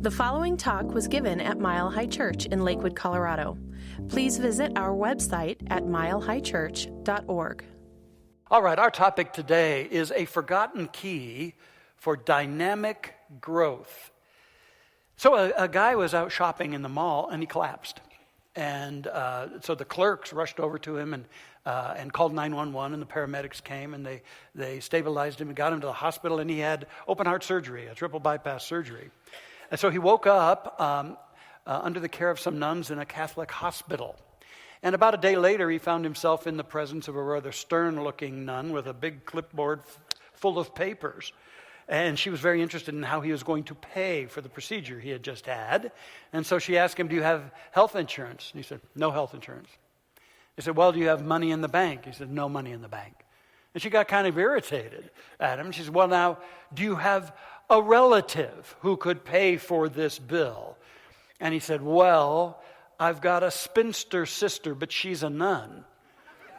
The following talk was given at Mile High Church in Lakewood, Colorado. Please visit our website at milehighchurch.org. All right, our topic today is a forgotten key for dynamic growth. So a guy was out shopping in the mall and he collapsed. And so the clerks rushed over to him and called 911, and the paramedics came and they stabilized him and got him to the hospital, and he had open heart surgery, a triple bypass surgery. And so he woke up under the care of some nuns in a Catholic hospital. And about a day later, he found himself in the presence of a rather stern-looking nun with a big clipboard full of papers. And she was very interested in how he was going to pay for the procedure he had just had. And so she asked him, "Do you have health insurance?" And he said, "No health insurance." He said, "Well, do you have money in the bank?" He said, "No money in the bank." And she got kind of irritated at him. She said, "Well, now, do you have a relative who could pay for this bill?" And he said, "Well, I've got a spinster sister, but she's a nun."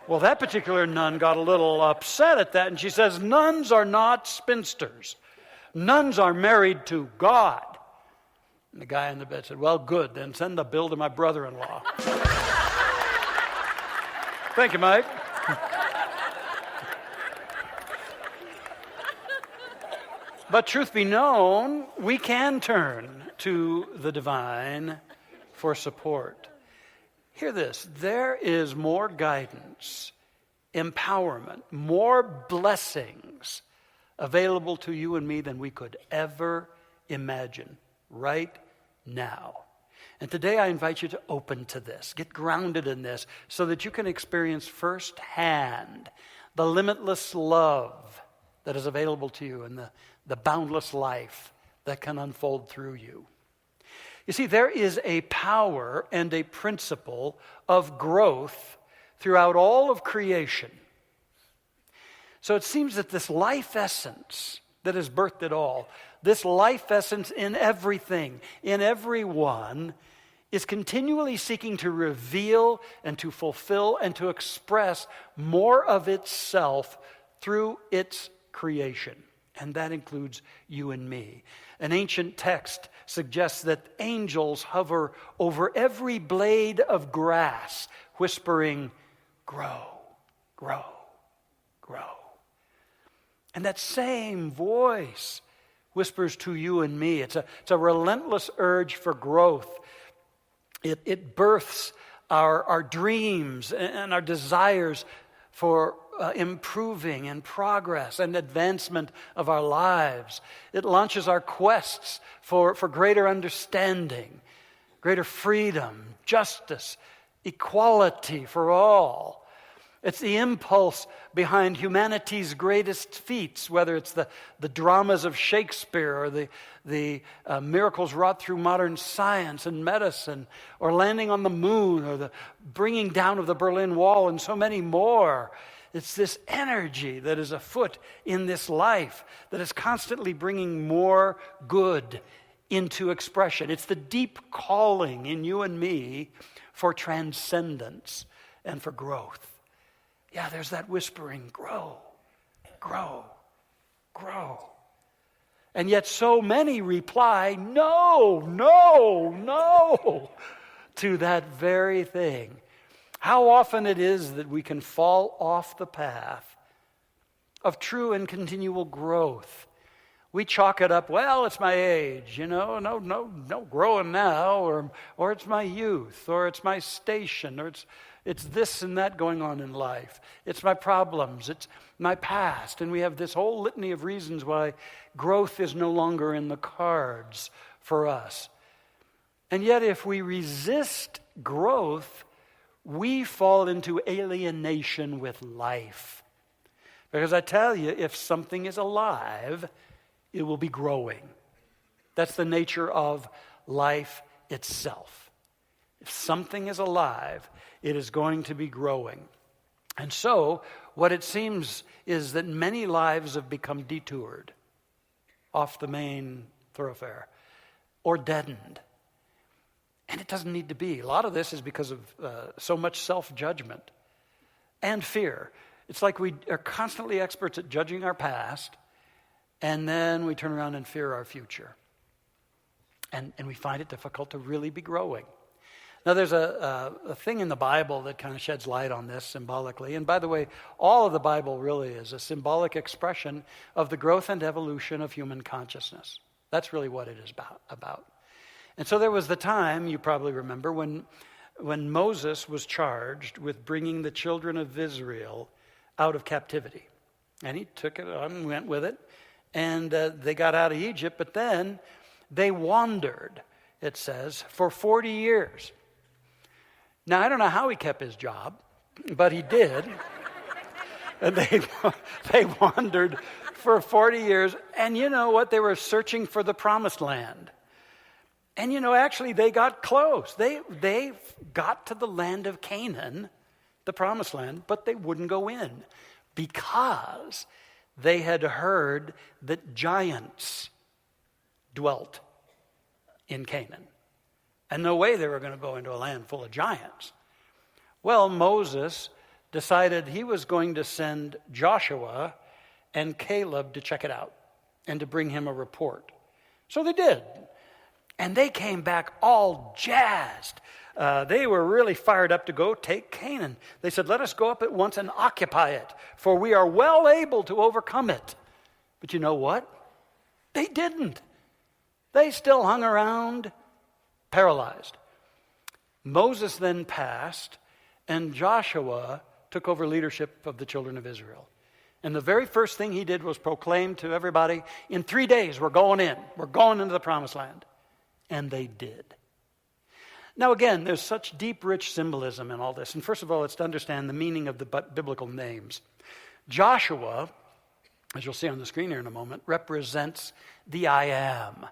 Well, that particular nun got a little upset at that, and she says, "Nuns are not spinsters. Nuns are married to God." And the guy in the bed said, "Well, good, then send the bill to my brother-in-law." Thank you, Mike. But truth be known, we can turn to the divine for support. Hear this, there is more guidance, empowerment, more blessings available to you and me than we could ever imagine right now. And today I invite you to open to this, get grounded in this, so that you can experience firsthand the limitless love that is available to you and the boundless life that can unfold through you. You see, there is a power and a principle of growth throughout all of creation. So it seems that this life essence that has birthed it all, this life essence in everything, in everyone, is continually seeking to reveal and to fulfill and to express more of itself through its creation. And that includes you and me. An ancient text suggests that angels hover over every blade of grass, whispering, "Grow, grow, grow." And that same voice whispers to you and me. It's a relentless urge for growth. It births our dreams and our desires for improving and progress and advancement of our lives. It launches our quests for greater understanding, greater freedom, justice, equality for all. It's the impulse behind humanity's greatest feats, whether it's the dramas of Shakespeare or the miracles wrought through modern science and medicine, or landing on the moon, or the bringing down of the Berlin Wall, and so many more. It's this energy that is afoot in this life that is constantly bringing more good into expression. It's the deep calling in you and me for transcendence and for growth. Yeah, there's that whispering, grow, grow, grow. And yet so many reply, no, no, no, to that very thing. How often it is that we can fall off the path of true and continual growth. We chalk it up, well, it's my age, no growing now, or it's my youth, or it's my station, or it's this and that going on in life. It's my problems, it's my past, and we have this whole litany of reasons why growth is no longer in the cards for us. And yet if we resist growth, we fall into alienation with life. Because I tell you, if something is alive, it will be growing. That's the nature of life itself. If something is alive, it is going to be growing. And so, what it seems is that many lives have become detoured off the main thoroughfare or deadened. And it doesn't need to be. A lot of this is because of so much self-judgment and fear. It's like we are constantly experts at judging our past, and then we turn around and fear our future. And we find it difficult to really be growing. Now, there's a thing in the Bible that kind of sheds light on this symbolically. And by the way, all of the Bible really is a symbolic expression of the growth and evolution of human consciousness. That's really what it is about. And so there was the time, you probably remember, when Moses was charged with bringing the children of Israel out of captivity. And he took it on and went with it. And they got out of Egypt, but then they wandered, it says, for 40 years. Now, I don't know how he kept his job, but he did. And they wandered for 40 years. And you know what? They were searching for the promised land. And actually they got close. They got to the land of Canaan, the promised land, but they wouldn't go in because they had heard that giants dwelt in Canaan. And no way they were going to go into a land full of giants. Well, Moses decided he was going to send Joshua and Caleb to check it out and to bring him a report. So they did. And they came back all jazzed. They were really fired up to go take Canaan. They said, let us go up at once and occupy it, for we are well able to overcome it. But you know what? They didn't. They still hung around paralyzed. Moses then passed, and Joshua took over leadership of the children of Israel. And the very first thing he did was proclaim to everybody, in 3 days we're going in. We're going into the promised land. And they did. Now again, there's such deep, rich symbolism in all this. And first of all, it's to understand the meaning of the biblical names. Joshua, as you'll see on the screen here in a moment, represents the I am.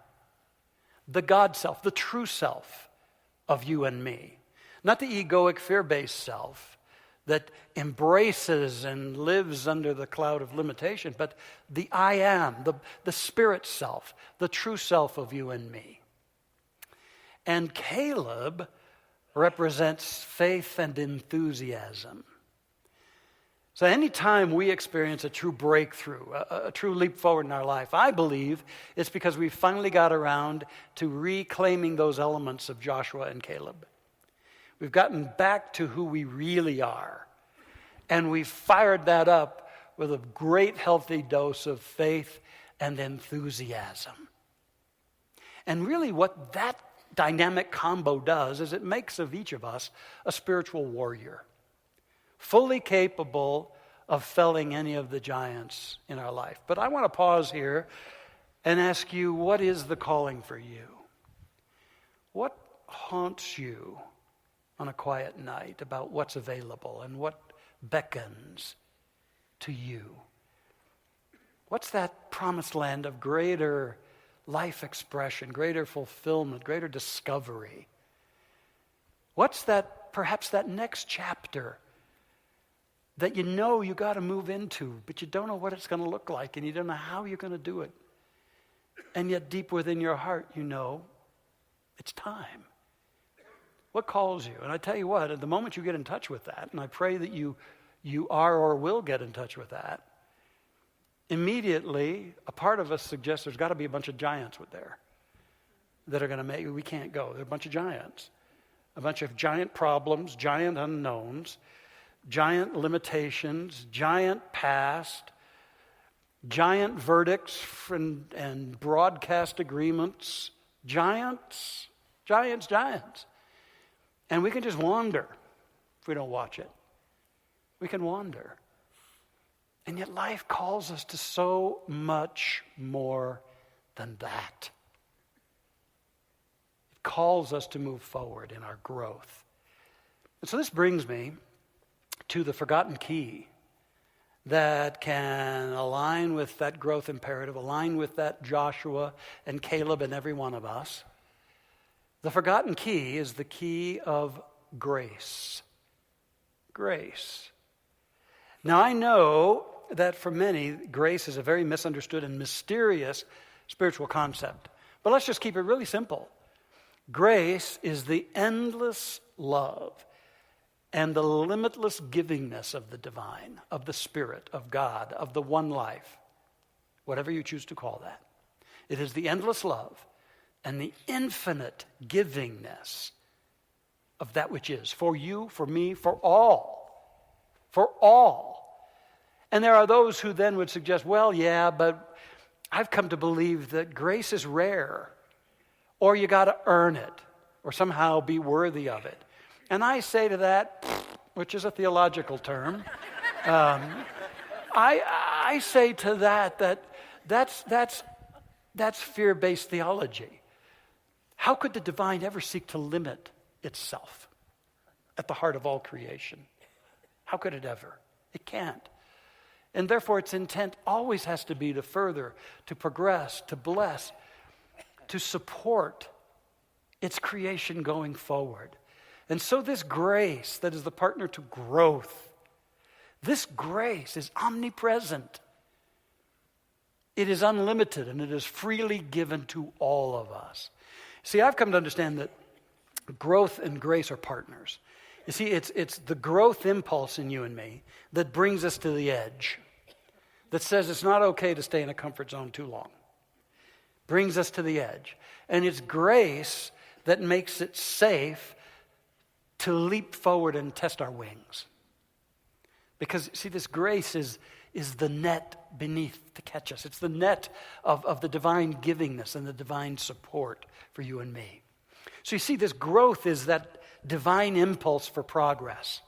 The God self, the true self of you and me. Not the egoic, fear-based self that embraces and lives under the cloud of limitation, but the I am, the spirit self, the true self of you and me. And Caleb represents faith and enthusiasm. So anytime we experience a true breakthrough, a true leap forward in our life, I believe it's because we finally got around to reclaiming those elements of Joshua and Caleb. We've gotten back to who we really are. And we've fired that up with a great healthy dose of faith and enthusiasm. And really what that dynamic combo does is it makes of each of us a spiritual warrior, fully capable of felling any of the giants in our life. But I want to pause here and ask you, what is the calling for you? What haunts you on a quiet night about what's available and what beckons to you? What's that promised land of greater life expression, greater fulfillment, greater discovery? What's that, perhaps that next chapter that you got to move into, but you don't know what it's going to look like and you don't know how you're going to do it. And yet deep within your heart, you know it's time. What calls you? And I tell you what, at the moment you get in touch with that, and I pray that you are or will get in touch with that, immediately a part of us suggests there's got to be a bunch of giants with there that are going to make, we can't go. They're a bunch of giants. A bunch of giant problems, giant unknowns, giant limitations, giant past, giant verdicts and broadcast agreements, giants. And we can just wander if we don't watch it. We can wander. And yet life calls us to so much more than that. It calls us to move forward in our growth. And so this brings me to the forgotten key that can align with that growth imperative, align with that Joshua and Caleb and every one of us. The forgotten key is the key of grace. Grace. Now I know that for many, grace is a very misunderstood and mysterious spiritual concept. But let's just keep it really simple. Grace is the endless love and the limitless givingness of the divine, of the Spirit, of God, of the one life, whatever you choose to call that. It is the endless love and the infinite givingness of that which is, for you, for me, for all. For all. And there are those who then would suggest, well, yeah, but I've come to believe that grace is rare, or you got to earn it, or somehow be worthy of it. And I say to that, which is a theological term, I say to that's fear-based theology. How could the divine ever seek to limit itself at the heart of all creation? How could it ever? It can't. And therefore its intent always has to be to further, to progress, to bless, to support its creation going forward. And so this grace that is the partner to growth, this grace is omnipresent. It is unlimited, and it is freely given to all of us. See, I've come to understand that growth and grace are partners. You see, it's the growth impulse in you and me that brings us to the edge, that says it's not okay to stay in a comfort zone too long. Brings us to the edge. And it's grace that makes it safe to leap forward and test our wings. Because, see, this grace is the net beneath to catch us. It's the net of the divine givingness and the divine support for you and me. So you see, this growth is that divine impulse for progress.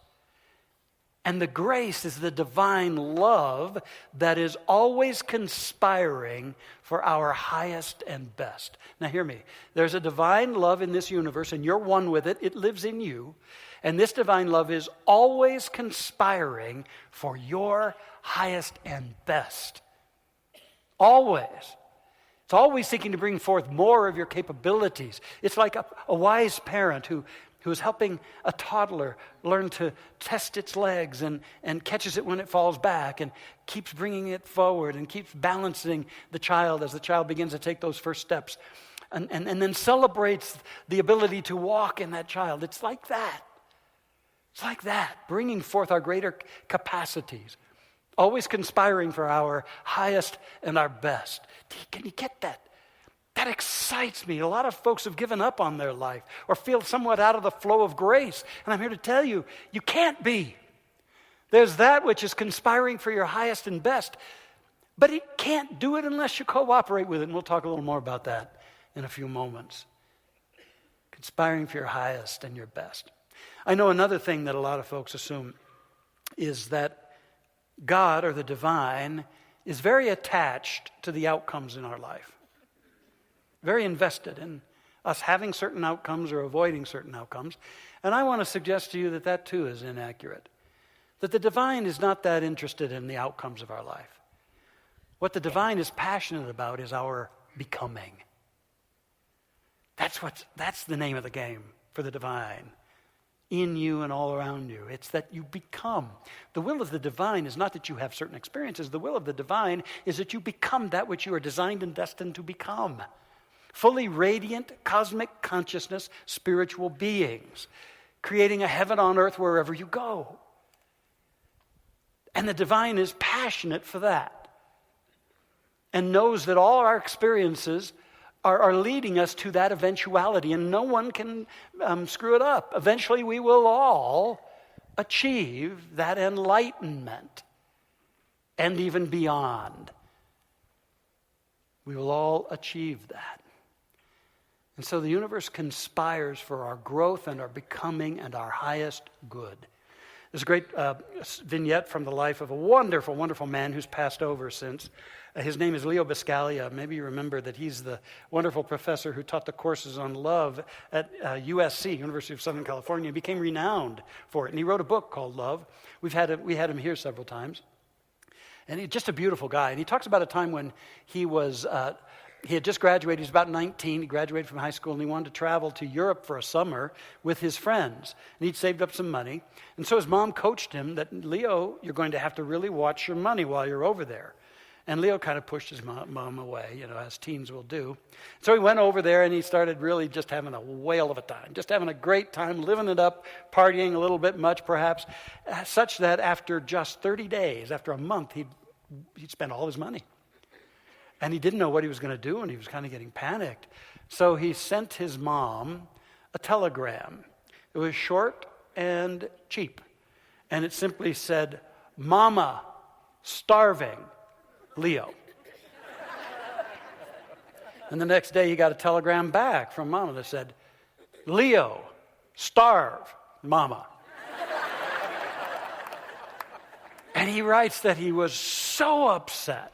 And the grace is the divine love that is always conspiring for our highest and best. Now hear me. There's a divine love in this universe, and you're one with it. It lives in you. And this divine love is always conspiring for your highest and best. Always. It's always seeking to bring forth more of your capabilities. It's like a wise parent who is helping a toddler learn to test its legs and catches it when it falls back and keeps bringing it forward and keeps balancing the child as the child begins to take those first steps and then celebrates the ability to walk in that child. It's like that. It's like that, bringing forth our greater capacities, always conspiring for our highest and our best. Can you get that? That excites me. A lot of folks have given up on their life or feel somewhat out of the flow of grace. And I'm here to tell you, you can't be. There's that which is conspiring for your highest and best, but it can't do it unless you cooperate with it. And we'll talk a little more about that in a few moments. Conspiring for your highest and your best. I know another thing that a lot of folks assume is that God or the divine is very attached to the outcomes in our life. Very invested in us having certain outcomes or avoiding certain outcomes. And I want to suggest to you that that too is inaccurate. That the divine is not that interested in the outcomes of our life. What the divine is passionate about is our becoming. That's the name of the game for the divine. In you and all around you. It's that you become. The will of the divine is not that you have certain experiences. The will of the divine is that you become that which you are designed and destined to become. Fully radiant, cosmic consciousness, spiritual beings, creating a heaven on earth wherever you go. And the divine is passionate for that and knows that all our experiences are leading us to that eventuality, and no one can screw it up. Eventually we will all achieve that enlightenment and even beyond. We will all achieve that. And so the universe conspires for our growth and our becoming and our highest good. There's a great vignette from the life of a wonderful, wonderful man who's passed over since. His name is Leo Biscaglia. Maybe you remember that he's the wonderful professor who taught the courses on love at USC, University of Southern California, and became renowned for it. And he wrote a book called Love. We had him here several times. And he's just a beautiful guy. And he talks about a time when he had just graduated. He was about 19. He graduated from high school, and he wanted to travel to Europe for a summer with his friends. And he'd saved up some money. And so his mom coached him that, Leo, you're going to have to really watch your money while you're over there. And Leo kind of pushed his mom away, as teens will do. So he went over there, and he started really just having a whale of a time, just having a great time, living it up, partying a little bit much perhaps, such that after just 30 days, after a month, he'd spent all his money. And he didn't know what he was going to do, and he was kind of getting panicked. So he sent his mom a telegram. It was short and cheap. And it simply said, "Mama, starving, Leo." And the next day he got a telegram back from Mama that said, "Leo, starve, Mama." And he writes that he was so upset,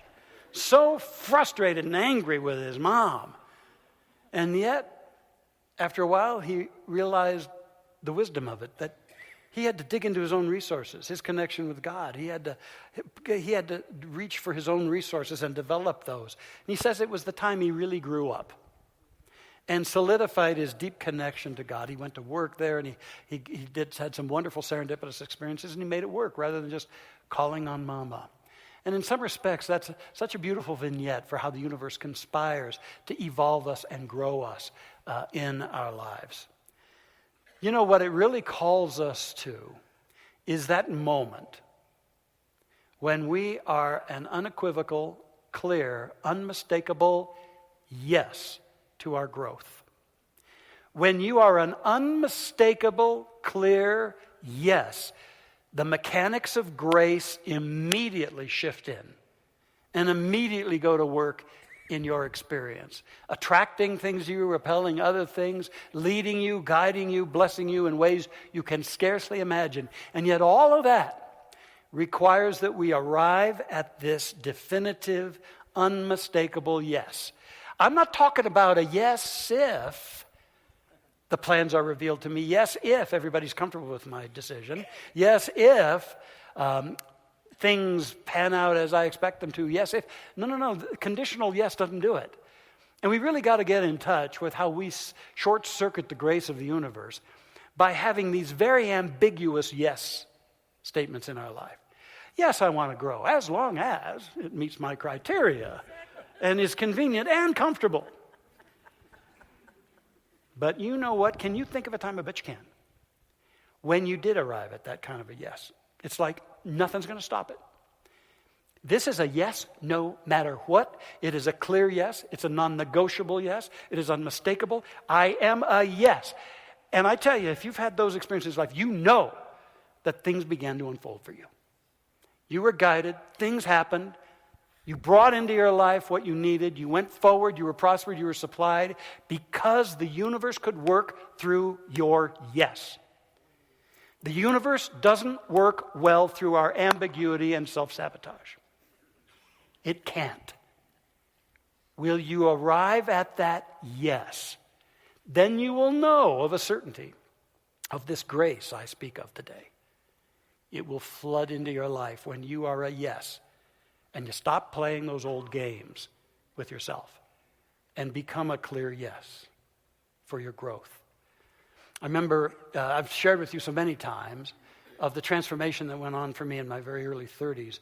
so frustrated and angry with his mom. And yet, after a while, he realized the wisdom of it, that he had to dig into his own resources, his connection with God. He had to reach for his own resources and develop those. And he says it was the time he really grew up and solidified his deep connection to God. He went to work there, and he had some wonderful serendipitous experiences, and he made it work rather than just calling on Mama. And in some respects, that's such a beautiful vignette for how the universe conspires to evolve us and grow us in our lives. You know, what it really calls us to is that moment when we are an unequivocal, clear, unmistakable yes to our growth. When you are an unmistakable, clear yes, the mechanics of grace immediately shift in and immediately go to work in your experience, attracting things to you, repelling other things, leading you, guiding you, blessing you in ways you can scarcely imagine. And yet all of that requires that we arrive at this definitive, unmistakable yes. I'm not talking about a yes if the plans are revealed to me. Yes if everybody's comfortable with my decision. Yes if things pan out as I expect them to. Yes if. No. Conditional yes doesn't do it. And we really got to get in touch with how we short-circuit the grace of the universe by having these very ambiguous yes statements in our life. Yes, I want to grow, as long as it meets my criteria and is convenient and comfortable. But you know what? Can you think of a time? I bet you can. When you did arrive at that kind of a yes. It's like nothing's going to stop it. This is a yes no matter what. It is a clear yes. It's a non-negotiable yes. It is unmistakable. I am a yes. And I tell you, if you've had those experiences in life, you know that things began to unfold for you. You were guided. Things happened. You brought into your life what you needed. You went forward. You were prospered. You were supplied because the universe could work through your yes. The universe doesn't work well through our ambiguity and self-sabotage. It can't. Will you arrive at that yes? Then you will know of a certainty of this grace I speak of today. It will flood into your life when you are a yes. And you stop playing those old games with yourself and become a clear yes for your growth. I remember, I've shared with you so many times of the transformation that went on for me in my very early 30s,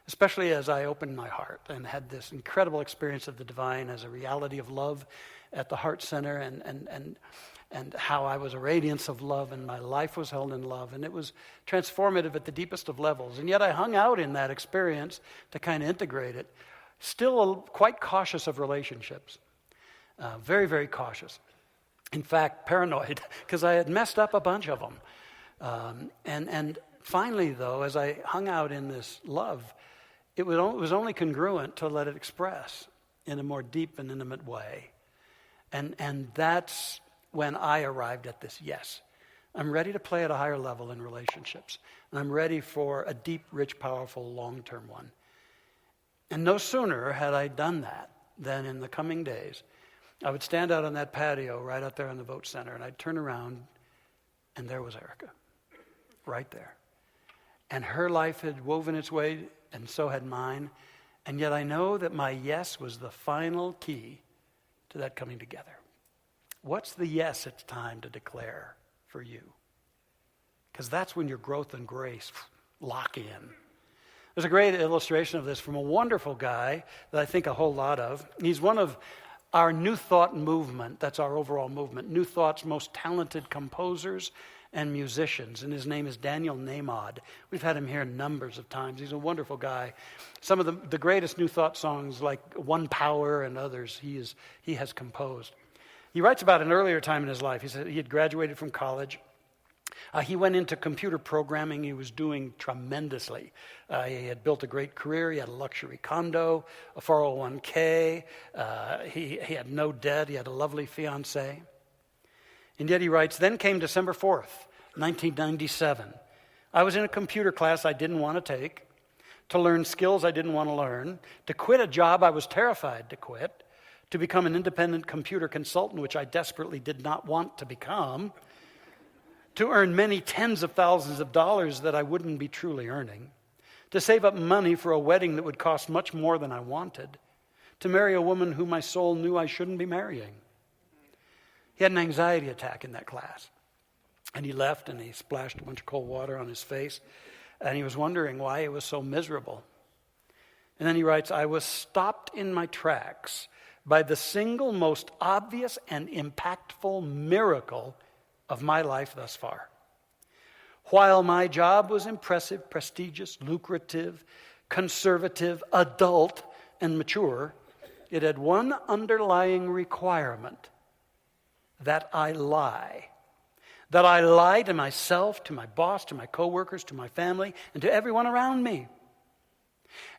especially as I opened my heart and had this incredible experience of the divine as a reality of love at the heart center, and how I was a radiance of love and my life was held in love. And it was transformative at the deepest of levels. And yet I hung out in that experience to kind of integrate it, still quite cautious of relationships, very, very cautious. In fact, paranoid, because I had messed up a bunch of them. And finally, though, as I hung out in this love, it was only congruent to let it express in a more deep and intimate way. And that's when I arrived at this yes. I'm ready to play at a higher level in relationships. And I'm ready for a deep, rich, powerful, long-term one. And no sooner had I done that than in the coming days, I would stand out on that patio right out there on the vote center, and I'd turn around, and there was Erica, right there. And her life had woven its way, and so had mine. And yet I know that my yes was the final key to that coming together. What's the yes it's time to declare for you? Because that's when your growth and grace lock in. There's a great illustration of this from a wonderful guy that I think a whole lot of. He's one of our New Thought movement, that's our overall movement, New Thought's most talented composers and musicians, and his name is Daniel Nahmod. We've had him here numbers of times. He's a wonderful guy. Some of the greatest New Thought songs, like One Power and others, he has composed. He writes about an earlier time in his life. He said he had graduated from college. He went into computer programming. He was doing tremendously. He had built a great career. He had a luxury condo, a 401k. He had no debt. He had a lovely fiancée. And yet he writes, then came December 4th, 1997. I was in a computer class I didn't want to take, to learn skills I didn't want to learn, to quit a job I was terrified to quit, to become an independent computer consultant, which I desperately did not want to become, to earn many tens of thousands of dollars that I wouldn't be truly earning, to save up money for a wedding that would cost much more than I wanted, to marry a woman who my soul knew I shouldn't be marrying. He had an anxiety attack in that class. And he left and he splashed a bunch of cold water on his face. And he was wondering why he was so miserable. And then he writes, I was stopped in my tracks by the single most obvious and impactful miracle of my life thus far. While my job was impressive, prestigious, lucrative, conservative, adult, and mature, it had one underlying requirement: that I lie. That I lie to myself, to my boss, to my coworkers, to my family, and to everyone around me.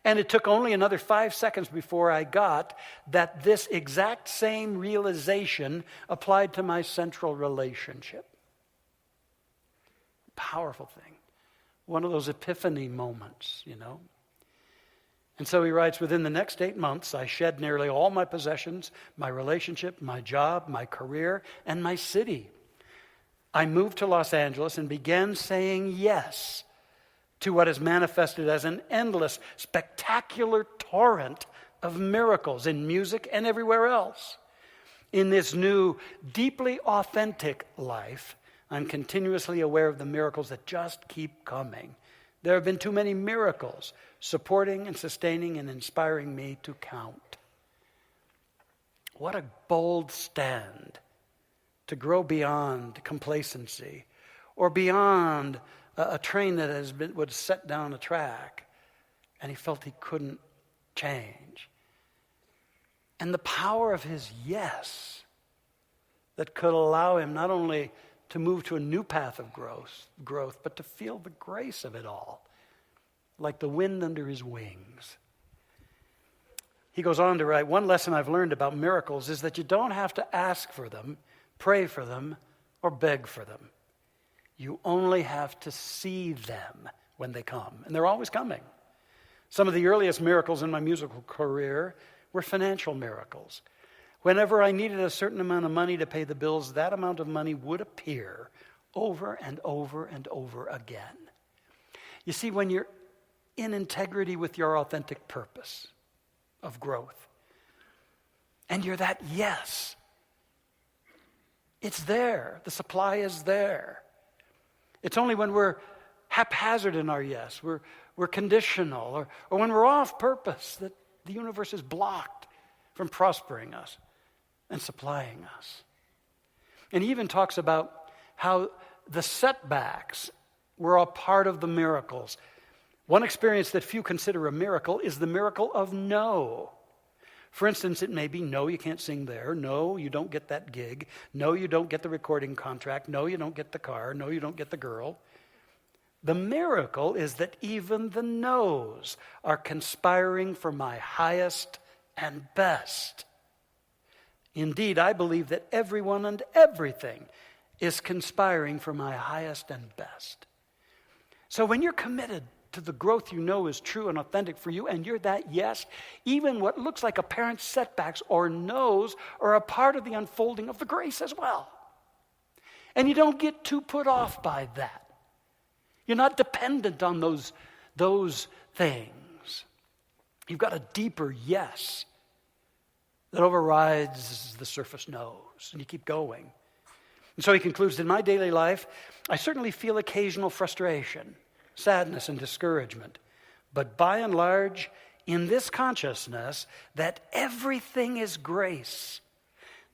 And it took only another 5 seconds before I got that this exact same realization applied to my central relationship. Powerful thing. One of those epiphany moments, you know. And so he writes, within the next 8 months, I shed nearly all my possessions, my relationship, my job, my career, and my city. I moved to Los Angeles and began saying yes to what is manifested as an endless, spectacular torrent of miracles in music and everywhere else. In this new, deeply authentic life, I'm continuously aware of the miracles that just keep coming. There have been too many miracles supporting and sustaining and inspiring me to count. What a bold stand to grow beyond complacency or beyond a train that was set down a track and he felt he couldn't change. And the power of his yes that could allow him not only to move to a new path of growth, but to feel the grace of it all, like the wind under his wings. He goes on to write, one lesson I've learned about miracles is that you don't have to ask for them, pray for them, or beg for them. You only have to see them when they come. And they're always coming. Some of the earliest miracles in my musical career were financial miracles. Whenever I needed a certain amount of money to pay the bills, that amount of money would appear over and over and over again. You see, when you're in integrity with your authentic purpose of growth, and you're that yes, it's there. The supply is there. It's only when we're haphazard in our yes, we're conditional, or when we're off purpose that the universe is blocked from prospering us and supplying us. And he even talks about how the setbacks were a part of the miracles. One experience that few consider a miracle is the miracle of no. For instance, it may be, no, you can't sing there. No, you don't get that gig. No, you don't get the recording contract. No, you don't get the car. No, you don't get the girl. The miracle is that even the no's are conspiring for my highest and best. Indeed, I believe that everyone and everything is conspiring for my highest and best. So when you're committed to the growth you know is true and authentic for you, and you're that yes, even what looks like apparent setbacks or no's are a part of the unfolding of the grace as well. And you don't get too put off by that. You're not dependent on those things. You've got a deeper yes that overrides the surface no's, and you keep going. And so he concludes, in my daily life, I certainly feel occasional frustration, sadness, and discouragement. But by and large, in this consciousness that everything is grace,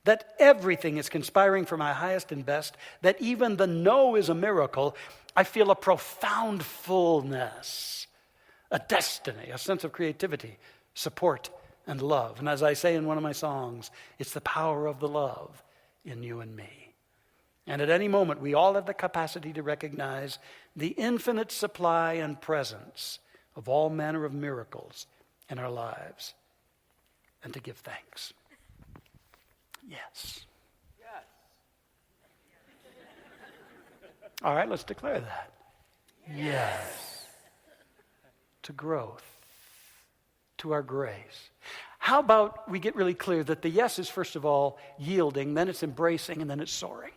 that everything is conspiring for my highest and best, that even the no is a miracle, I feel a profound fullness, a destiny, a sense of creativity, support, and love. And as I say in one of my songs, it's the power of the love in you and me. And at any moment, we all have the capacity to recognize the infinite supply and presence of all manner of miracles in our lives and to give thanks. Yes. All right, let's declare that. Yes. To growth, to our grace. How about we get really clear that the yes is first of all yielding, then it's embracing, and then it's soaring.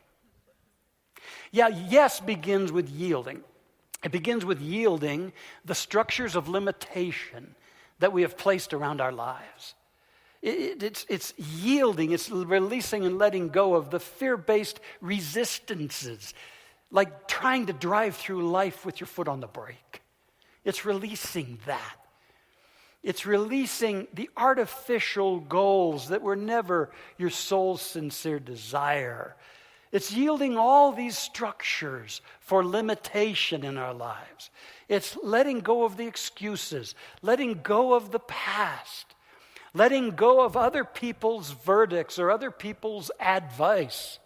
Yeah, yes begins with yielding. It begins with yielding the structures of limitation that we have placed around our lives. It's yielding, it's releasing and letting go of the fear-based resistances, like trying to drive through life with your foot on the brake. It's releasing that. It's releasing the artificial goals that were never your soul's sincere desire. It's yielding all these structures for limitation in our lives. It's letting go of the excuses, letting go of the past, letting go of other people's verdicts or other people's advice.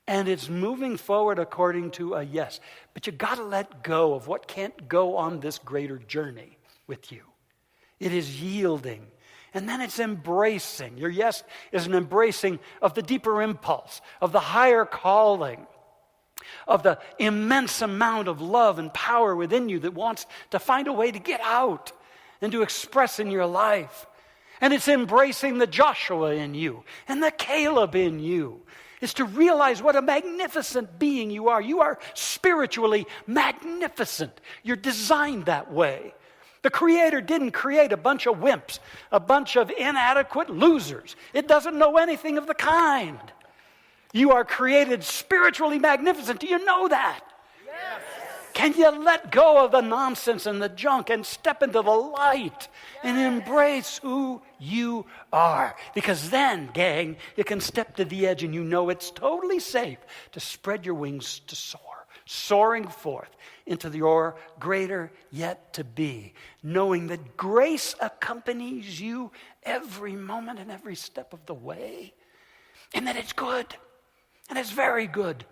And it's moving forward according to a yes. But you got to let go of what can't go on this greater journey with you. It is yielding. And then it's embracing. Your yes is an embracing of the deeper impulse, of the higher calling, of the immense amount of love and power within you that wants to find a way to get out and to express in your life. And it's embracing the Joshua in you and the Caleb in you. It's to realize what a magnificent being you are. You are spiritually magnificent. You're designed that way. The Creator didn't create a bunch of wimps, a bunch of inadequate losers. It doesn't know anything of the kind. You are created spiritually magnificent. Do you know that? Yes. Can you let go of the nonsense and the junk and step into the light and embrace who you are? Because then, gang, you can step to the edge and you know it's totally safe to spread your wings to soar, soaring forth into your greater yet to be, knowing that grace accompanies you every moment and every step of the way, and that it's good, and it's very good,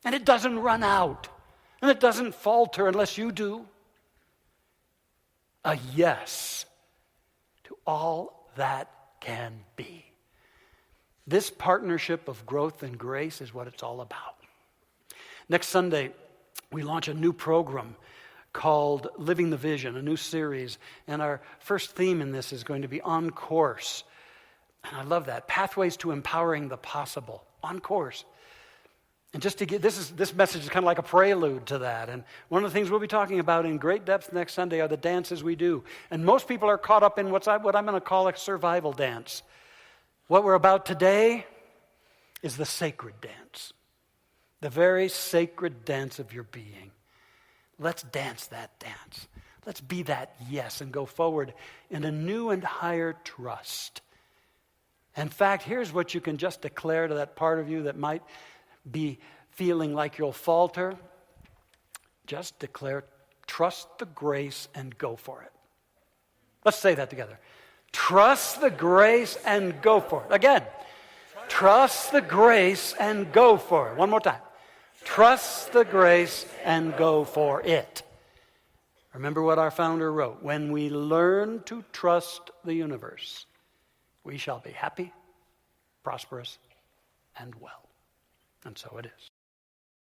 and it doesn't run out, and it doesn't falter unless you do. A yes to all that can be. This partnership of growth and grace is what it's all about. Next Sunday, we launch a new program called Living the Vision, a new series. And our first theme in this is going to be On Course. And I love that. Pathways to Empowering the Possible. On Course. And just to get, this message is kind of like a prelude to that. And one of the things we'll be talking about in great depth next Sunday are the dances we do. And most people are caught up in what I'm going to call a survival dance. What we're about today is the sacred dance. The very sacred dance of your being. Let's dance that dance. Let's be that yes and go forward in a new and higher trust. In fact, here's what you can just declare to that part of you that might be feeling like you'll falter. Just declare, trust the grace and go for it. Let's say that together. Trust the grace and go for it. Again, trust the grace and go for it. One more time. Trust the grace and go for it. Remember what our founder wrote. When we learn to trust the universe, we shall be happy, prosperous, and well. And so it is.